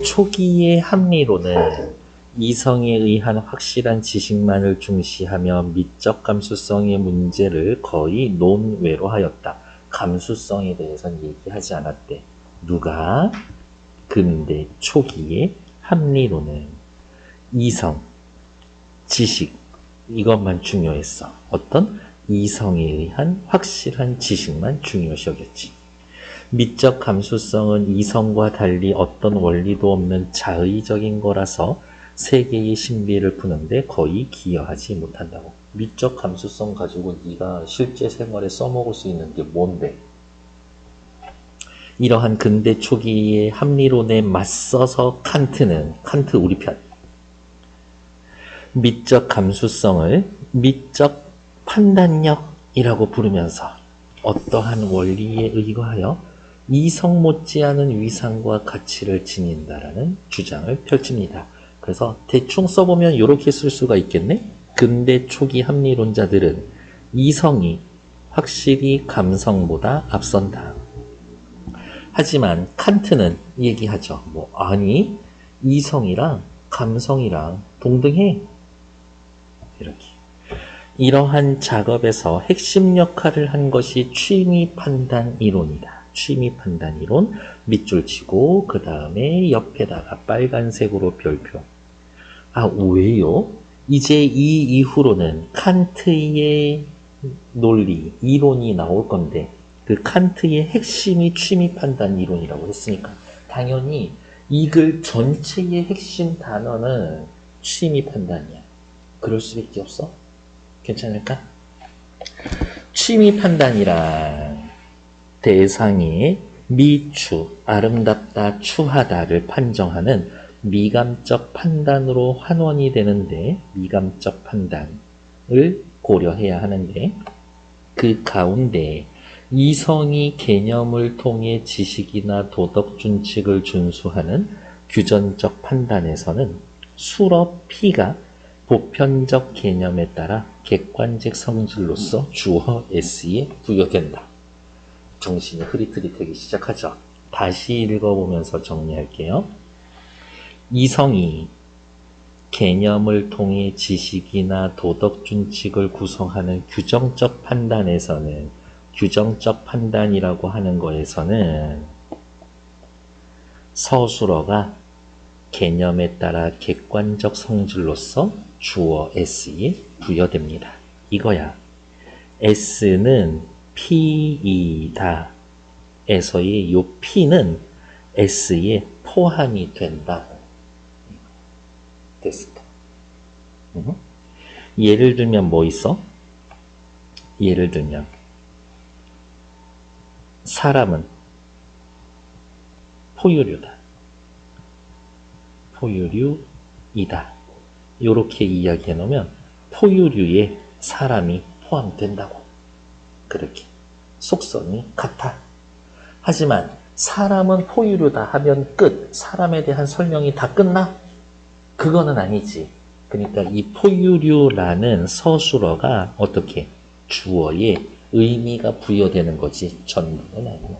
초기의 합리론은 이성에 의한 확실한 지식만을 중시하며 미적 감수성의 문제를 거의 논외로 하였다. 감수성에 대해서는 얘기하지 않았대. 누가? 근대 초기의 합리론은 이성, 지식 이것만 중요했어. 어떤? 이성에 의한 확실한 지식만 중요시 여겼지. 미적 감수성은 이성과 달리 어떤 원리도 없는 자의적인 거라서 세계의 신비를 푸는데 거의 기여하지 못한다고. 미적 감수성 가지고 네가 실제 생활에 써먹을 수 있는 게 뭔데? 이러한 근대 초기의 합리론에 맞서서 칸트 우리 편, 미적 감수성을 미적 판단력이라고 부르면서 어떠한 원리에 의거하여 이성 못지않은 위상과 가치를 지닌다라는 주장을 펼칩니다. 그래서 대충 써보면 이렇게 쓸 수가 있겠네? 근대 초기 합리론자들은 이성이 확실히 감성보다 앞선다. 하지만 칸트는 얘기하죠. 아니, 이성이랑 감성이랑 동등해. 이렇게. 이러한 작업에서 핵심 역할을 한 것이 취미 판단 이론이다. 취미 판단 이론 밑줄 치고 그 다음에 옆에다가 빨간색으로 별표. 왜요? 이제 이 이후로는 칸트의 논리, 이론이 나올 건데 그 칸트의 핵심이 취미 판단 이론이라고 했으니까 당연히 이 글 전체의 핵심 단어는 취미 판단이야. 그럴 수밖에 없어? 괜찮을까? 취미 판단이란 대상이 미추, 아름답다, 추하다를 판정하는 미감적 판단으로 환원이 되는데 미감적 판단을 고려해야 하는데 그 가운데 이성이 개념을 통해 지식이나 도덕 준칙을 준수하는 규전적 판단에서는 수러 P가 보편적 개념에 따라 객관적 성질로서 주어 S에 부여된다. 정신이 흐릿흐릿하기 시작하죠. 다시 읽어보면서 정리할게요. 이성이 개념을 통해 지식이나 도덕 준칙을 구성하는 규정적 판단에서는 규정적 판단이라고 하는 거에서는 서술어가 개념에 따라 객관적 성질로서 주어 S에 부여됩니다. 이거야. S는 P이다 에서의 요 P는 S에 포함이 된다. 됐을까? 예를 들면 뭐 있어? 예를 들면 사람은 포유류다. 포유류이다. 이렇게 이야기해 놓으면 포유류에 사람이 포함된다고. 그렇게 속성이 같아. 하지만 사람은 포유류다 하면 끝. 사람에 대한 설명이 다 끝나? 그거는 아니지. 그러니까 이 포유류라는 서술어가 어떻게 주어에 의미가 부여되는 거지 전부는 아니야.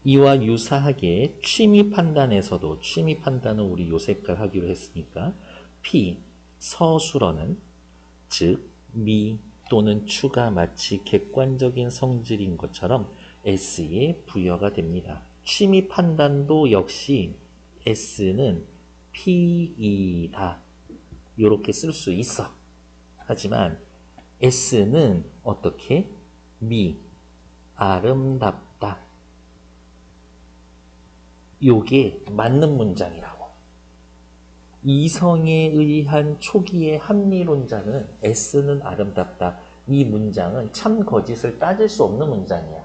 이와 유사하게 취미 판단에서도 취미 판단은 우리 요 색깔 하기로 했으니까 P 서술어는 즉 미 또는 추가 마치 객관적인 성질인 것처럼 S에 부여가 됩니다. 취미 판단도 역시 S는 P이다. 이렇게 쓸 수 있어. 하지만 S는 어떻게? 미, 아름답다. 요게 맞는 문장이라고. 이성에 의한 초기의 합리론자는 S는 아름답다. 이 문장은 참 거짓을 따질 수 없는 문장이야.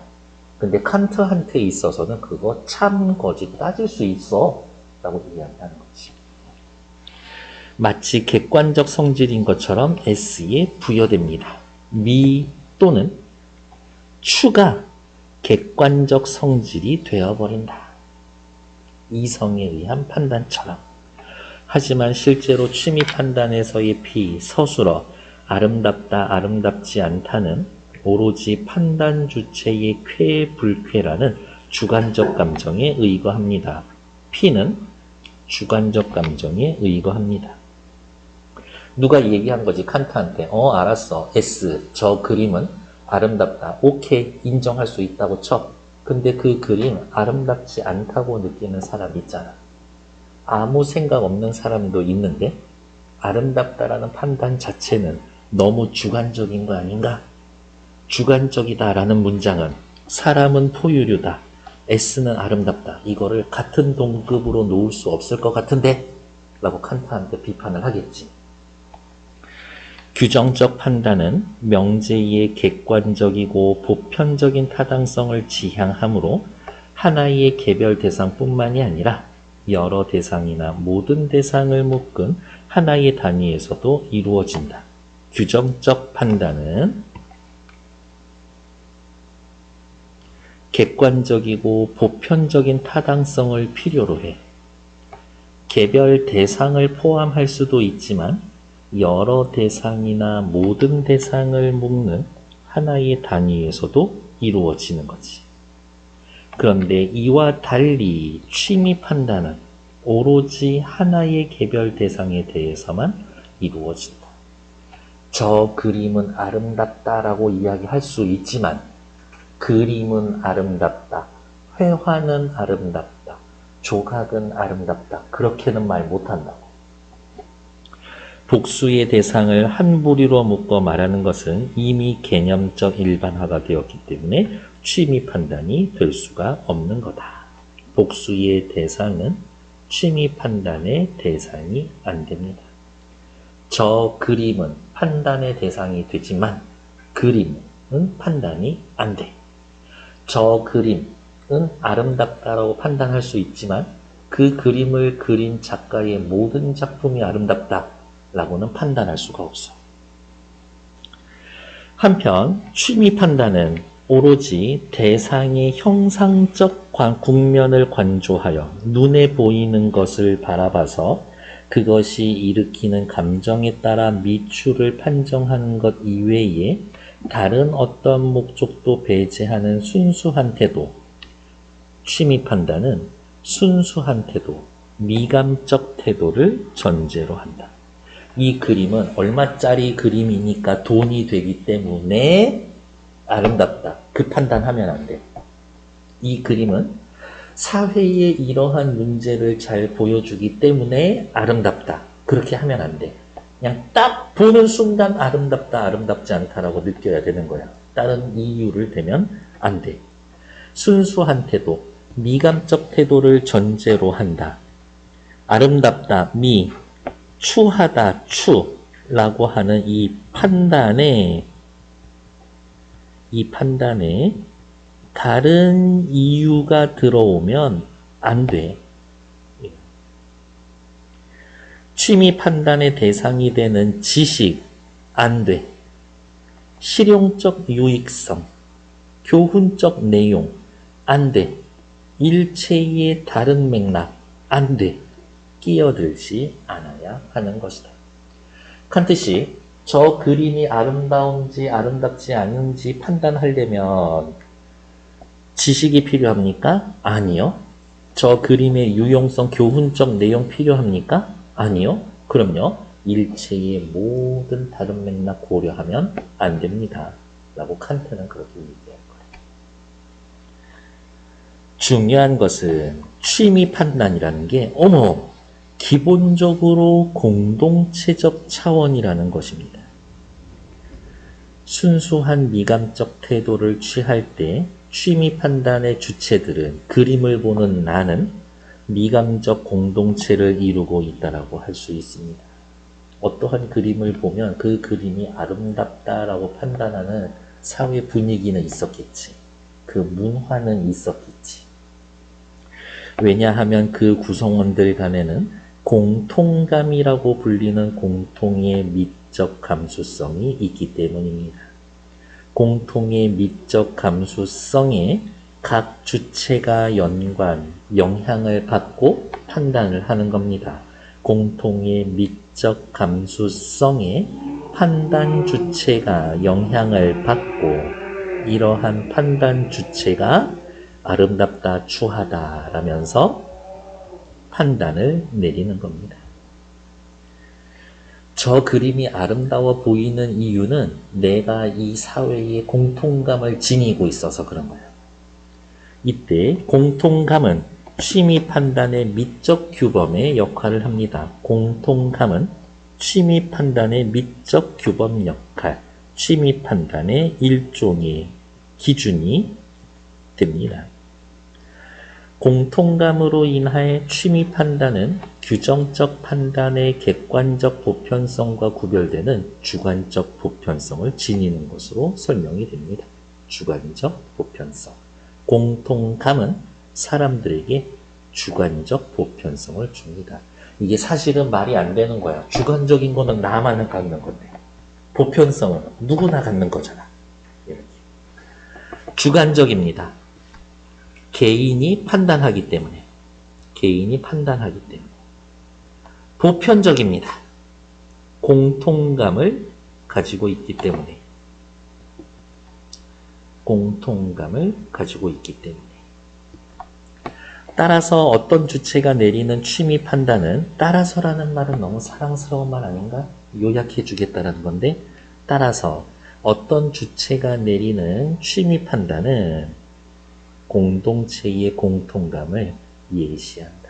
근데 칸트한테 있어서는 그거 참 거짓 따질 수 있어 라고 이야기하는 거지. 마치 객관적 성질인 것처럼 S에 부여됩니다. 미 또는 추가 객관적 성질이 되어버린다. 이성에 의한 판단처럼. 하지만 실제로 취미 판단에서의 P, 서술어, 아름답다, 아름답지 않다는 오로지 판단 주체의 쾌, 불쾌라는 주관적 감정에 의거합니다. P는 주관적 감정에 의거합니다. 누가 얘기한 거지, 칸트한테. 알았어. S, 저 그림은 아름답다. 오케이, 인정할 수 있다고 쳐. 근데 그 그림 아름답지 않다고 느끼는 사람 있잖아. 아무 생각 없는 사람도 있는데 아름답다라는 판단 자체는 너무 주관적인 거 아닌가? 주관적이다라는 문장은 사람은 포유류다. S는 아름답다. 이거를 같은 동급으로 놓을 수 없을 것 같은데? 라고 칸트한테 비판을 하겠지. 규정적 판단은 명제의 객관적이고 보편적인 타당성을 지향하므로 하나의 개별 대상뿐만이 아니라 여러 대상이나 모든 대상을 묶은 하나의 단위에서도 이루어진다. 규정적 판단은 객관적이고 보편적인 타당성을 필요로 해. 개별 대상을 포함할 수도 있지만 여러 대상이나 모든 대상을 묶는 하나의 단위에서도 이루어지는 거지. 그런데 이와 달리 취미 판단은 오로지 하나의 개별 대상에 대해서만 이루어진다. 저 그림은 아름답다라고 이야기할 수 있지만 그림은 아름답다, 회화는 아름답다, 조각은 아름답다 그렇게는 말 못한다고. 복수의 대상을 한 부리로 묶어 말하는 것은 이미 개념적 일반화가 되었기 때문에 취미 판단이 될 수가 없는 거다. 복수의 대상은 취미 판단의 대상이 안 됩니다. 저 그림은 판단의 대상이 되지만 그림은 판단이 안 돼. 저 그림은 아름답다라고 판단할 수 있지만 그 그림을 그린 작가의 모든 작품이 아름답다 라고는 판단할 수가 없어. 한편 취미 판단은 오로지 대상의 형상적 국면을 관조하여 눈에 보이는 것을 바라봐서 그것이 일으키는 감정에 따라 미추를 판정하는 것 이외에 다른 어떤 목적도 배제하는 순수한 태도. 취미 판단은 순수한 태도, 미감적 태도를 전제로 한다. 이 그림은 얼마짜리 그림이니까 돈이 되기 때문에 아름답다. 그 판단하면 안 돼. 이 그림은 사회의 이러한 문제를 잘 보여주기 때문에 아름답다. 그렇게 하면 안 돼. 그냥 딱 보는 순간 아름답다, 아름답지 않다라고 느껴야 되는 거야. 다른 이유를 대면 안 돼. 순수한 태도, 미감적 태도를 전제로 한다. 아름답다, 미, 추하다, 추라고 하는 이 판단에 다른 이유가 들어오면 안 돼. 취미 판단의 대상이 되는 지식, 안 돼. 실용적 유익성, 교훈적 내용, 안 돼. 일체의 다른 맥락, 안 돼. 끼어들지 않아야 하는 것이다. 칸트시, 저 그림이 아름다운지 아름답지 않은지 판단하려면 지식이 필요합니까? 아니요. 저 그림의 유용성, 교훈적 내용 필요합니까? 아니요. 그럼요. 일체의 모든 다른 맥락 고려하면 안 됩니다. 라고 칸트는 그렇게 얘기할 거예요. 중요한 것은 취미 판단이라는 게 기본적으로 공동체적 차원이라는 것입니다. 순수한 미감적 태도를 취할 때 취미 판단의 주체들은 그림을 보는 나는 미감적 공동체를 이루고 있다라고 할 수 있습니다. 어떠한 그림을 보면 그 그림이 아름답다라고 판단하는 사회 분위기는 있었겠지. 그 문화는 있었겠지. 왜냐하면 그 구성원들 간에는 공통감이라고 불리는 공통의 미적 감수성이 있기 때문입니다. 공통의 미적 감수성에 각 주체가 영향을 받고 판단을 하는 겁니다. 공통의 미적 감수성에 판단 주체가 영향을 받고 이러한 판단 주체가 아름답다, 추하다 라면서 판단을 내리는 겁니다. 저 그림이 아름다워 보이는 이유는 내가 이 사회에 공통감을 지니고 있어서 그런 거예요. 이때 공통감은 취미 판단의 미적 규범의 역할을 합니다. 공통감은 취미 판단의 미적 규범 역할, 취미 판단의 일종의 기준이 됩니다. 공통감으로 인하여 취미 판단은 규정적 판단의 객관적 보편성과 구별되는 주관적 보편성을 지니는 것으로 설명이 됩니다. 주관적 보편성. 공통감은 사람들에게 주관적 보편성을 줍니다. 이게 사실은 말이 안 되는 거야. 주관적인 거는 나만은 갖는 건데 보편성은 누구나 갖는 거잖아. 이렇게. 주관적입니다. 개인이 판단하기 때문에. 보편적입니다. 공통감을 가지고 있기 때문에. 따라서 어떤 주체가 내리는 취미 판단은, 따라서라는 말은 너무 사랑스러운 말 아닌가? 요약해 주겠다는 건데, 따라서 어떤 주체가 내리는 취미 판단은 공동체의 공통감을 예시한다.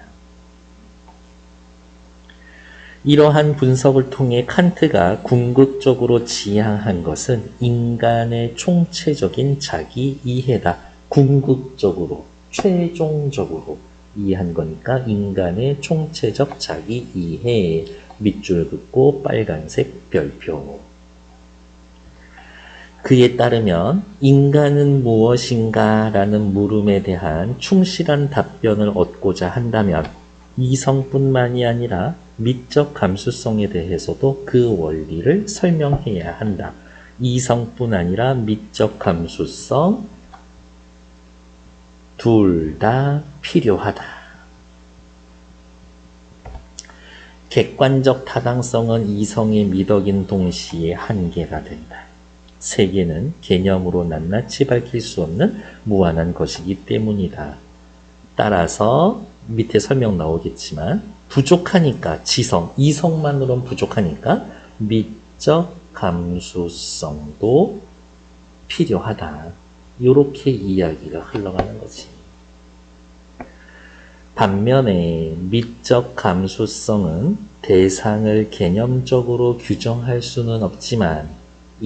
이러한 분석을 통해 칸트가 궁극적으로 지향한 것은 인간의 총체적인 자기 이해다. 궁극적으로, 최종적으로 이해한 거니까 인간의 총체적 자기 이해. 밑줄 긋고 빨간색 별표. 그에 따르면 인간은 무엇인가 라는 물음에 대한 충실한 답변을 얻고자 한다면 이성뿐만이 아니라 미적 감수성에 대해서도 그 원리를 설명해야 한다. 이성뿐 아니라 미적 감수성 둘 다 필요하다. 객관적 타당성은 이성의 미덕인 동시에 한계가 된다. 세계는 개념으로 낱낱이 밝힐 수 없는 무한한 것이기 때문이다. 따라서 밑에 설명 나오겠지만 부족하니까 지성, 이성만으로는 부족하니까 미적 감수성도 필요하다. 이렇게 이야기가 흘러가는 거지. 반면에 미적 감수성은 대상을 개념적으로 규정할 수는 없지만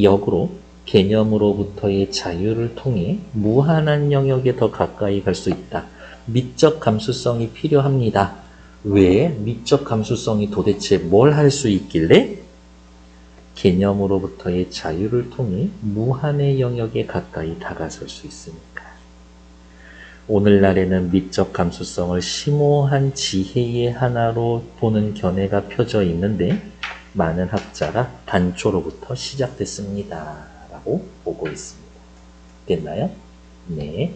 역으로 개념으로부터의 자유를 통해 무한한 영역에 더 가까이 갈 수 있다. 미적 감수성이 필요합니다. 왜? 미적 감수성이 도대체 뭘 할 수 있길래? 개념으로부터의 자유를 통해 무한의 영역에 가까이 다가설 수 있으니까. 오늘날에는 미적 감수성을 심오한 지혜의 하나로 보는 견해가 펴져 있는데 많은 학자가 단초로부터 시작됐습니다. 라고 보고 있습니다. 됐나요? 네.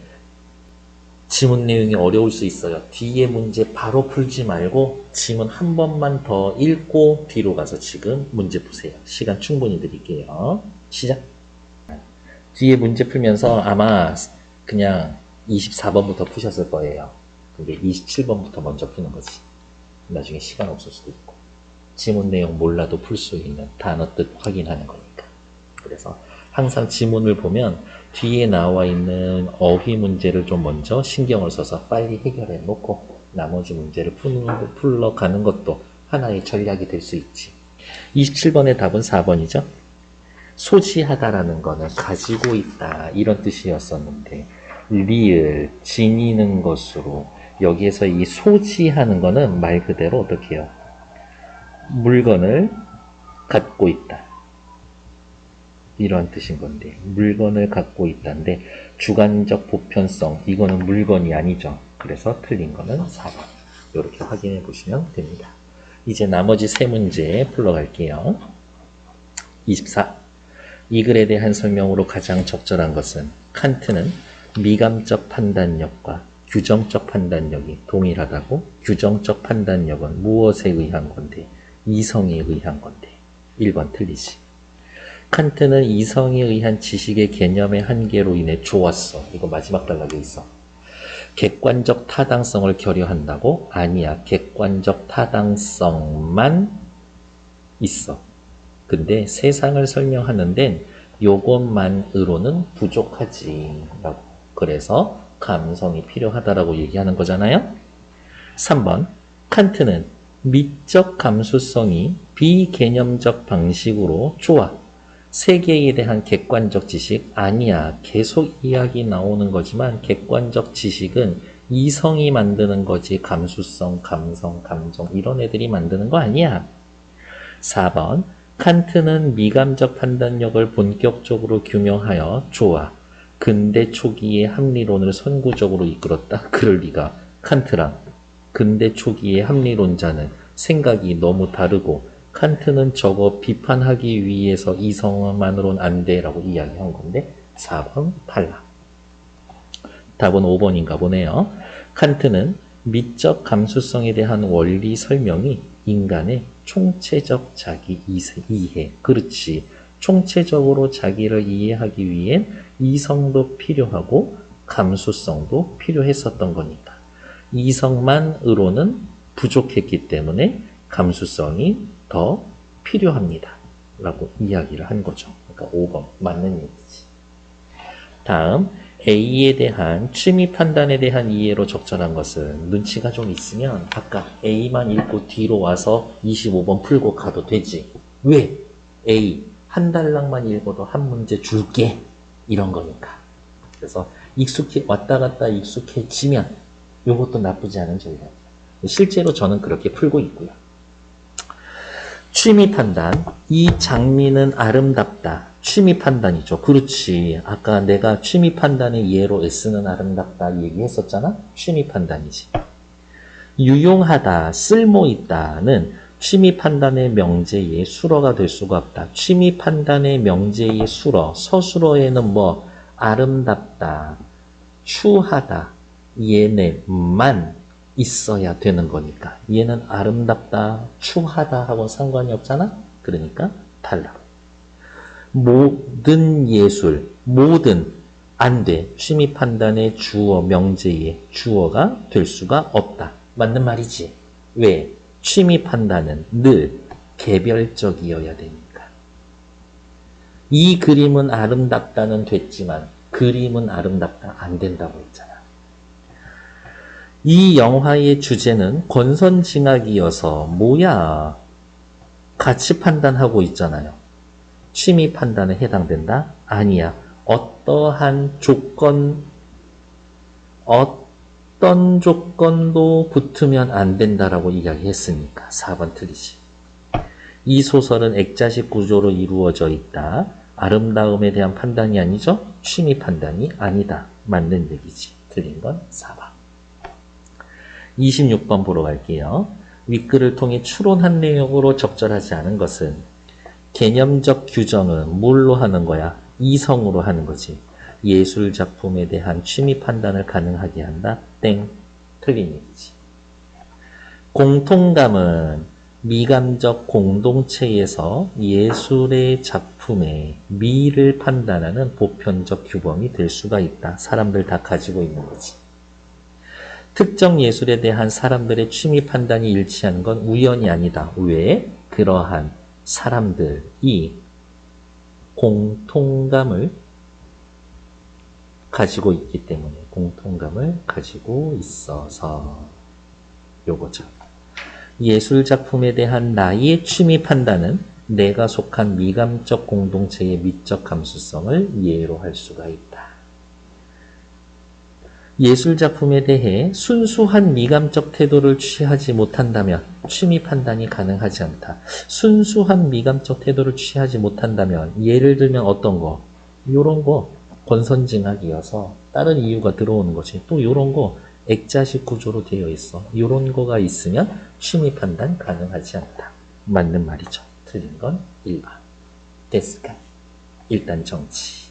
지문 내용이 어려울 수 있어요. 뒤에 문제 바로 풀지 말고 지문 한 번만 더 읽고 뒤로 가서 지금 문제 푸세요. 시간 충분히 드릴게요. 시작. 뒤에 문제 풀면서 아마 그냥 24번부터 푸셨을 거예요. 근데 27번부터 먼저 푸는 거지. 나중에 시간 없을 수도 있고. 지문 내용 몰라도 풀 수 있는 단어 뜻 확인하는 거니까. 그래서 항상 지문을 보면 뒤에 나와 있는 어휘 문제를 좀 먼저 신경을 써서 빨리 해결해 놓고 나머지 문제를 풀러가는 것도 하나의 전략이 될 수 있지. 27번의 답은 4번이죠. 소지하다라는 거는 가지고 있다 이런 뜻이었었는데 리을, 지니는 것으로 여기에서 이 소지하는 거는 말 그대로 어떻게 해요? 물건을 갖고 있다. 이런 뜻인 건데 물건을 갖고 있다인데 주관적 보편성 이거는 물건이 아니죠. 그래서 틀린 거는 4번. 이렇게 확인해 보시면 됩니다. 이제 나머지 세 문제 풀러갈게요. 24. 이 글에 대한 설명으로 가장 적절한 것은 칸트는 미감적 판단력과 규정적 판단력이 동일하다고. 규정적 판단력은 무엇에 의한 건데 이성에 의한 건데 1번 틀리지. 칸트는 이성에 의한 지식의 개념의 한계로 인해 좋았어. 이거 마지막 단락에 있어. 객관적 타당성을 결여한다고? 아니야. 객관적 타당성만 있어. 근데 세상을 설명하는 데는 요것만으로는 부족하지. 라고. 그래서 감성이 필요하다라고 얘기하는 거잖아요. 3번. 칸트는 미적 감수성이 비개념적 방식으로 좋아. 세계에 대한 객관적 지식 아니야. 계속 이야기 나오는 거지만 객관적 지식은 이성이 만드는 거지. 감수성, 감성, 감정 이런 애들이 만드는 거 아니야. 4번. 칸트는 미감적 판단력을 본격적으로 규명하여 좋아. 근대 초기의 합리론을 선구적으로 이끌었다. 그럴 리가. 칸트랑 근대 초기의 합리론자는 생각이 너무 다르고 칸트는 저거 비판하기 위해서 이성만으로는 안 돼라고 이야기한 건데 4번 탈락. 답은 5번인가 보네요. 칸트는 미적 감수성에 대한 원리 설명이 인간의 총체적 자기 이해. 그렇지. 총체적으로 자기를 이해하기 위해 이성도 필요하고 감수성도 필요했었던 거니까. 이성만으로는 부족했기 때문에 감수성이 더 필요합니다. 라고 이야기를 한 거죠. 그러니까 5번 맞는 얘기지. 다음 A에 대한 취미 판단에 대한 이해로 적절한 것은 눈치가 좀 있으면 아까 A만 읽고 뒤로 와서 25번 풀고 가도 되지. 왜? A 한 달락만 읽어도 한 문제 줄게. 이런 거니까. 그래서 왔다 갔다 익숙해지면 이것도 나쁘지 않은 전략이에요. 실제로 저는 그렇게 풀고 있고요. 취미 판단. 이 장미는 아름답다. 취미 판단이죠. 그렇지. 아까 내가 취미 판단의 예로 S는 아름답다 얘기했었잖아. 취미 판단이지. 유용하다, 쓸모있다는 취미 판단의 명제의 수러가 될 수가 없다. 취미 판단의 명제의 수러, 서술어에는 뭐 아름답다, 추하다, 얘네만 있어야 되는 거니까. 얘는 아름답다, 추하다 하고는 상관이 없잖아. 그러니까 탈락. 모든 예술, 모든 안 돼. 취미 판단의 주어, 명제의 주어가 될 수가 없다. 맞는 말이지. 왜? 취미 판단은 늘 개별적이어야 되니까. 이 그림은 아름답다는 됐지만 그림은 아름답다 안 된다고 했잖아. 이 영화의 주제는 권선징악이어서 뭐야? 가치 판단하고 있잖아요. 취미 판단에 해당된다? 아니야. 어떤 조건도 붙으면 안 된다라고 이야기했으니까 4번 틀리지. 이 소설은 액자식 구조로 이루어져 있다. 아름다움에 대한 판단이 아니죠? 취미 판단이 아니다. 맞는 얘기지. 틀린 건 4번. 26번 보러 갈게요. 윗글을 통해 추론한 내용으로 적절하지 않은 것은 개념적 규정은 뭘로 하는 거야? 이성으로 하는 거지. 예술 작품에 대한 취미 판단을 가능하게 한다? 땡. 틀린 얘기지. 공통감은 미감적 공동체에서 예술의 작품의 미를 판단하는 보편적 규범이 될 수가 있다. 사람들 다 가지고 있는 거지. 특정 예술에 대한 사람들의 취미 판단이 일치하는 건 우연이 아니다. 왜? 그러한 사람들이 공통감을 가지고 있기 때문에 공통감을 가지고 있어서 요거죠. 예술 작품에 대한 나의 취미 판단은 내가 속한 미감적 공동체의 미적 감수성을 예로 할 수가 있다. 예술 작품에 대해 순수한 미감적 태도를 취하지 못한다면 취미 판단이 가능하지 않다. 순수한 미감적 태도를 취하지 못한다면 예를 들면 어떤 거? 요런 거 권선징악이어서 다른 이유가 들어오는 거지. 또 요런 거 액자식 구조로 되어 있어. 요런 거가 있으면 취미 판단 가능하지 않다. 맞는 말이죠. 틀린 건 1번. 됐을까? 일단 정치.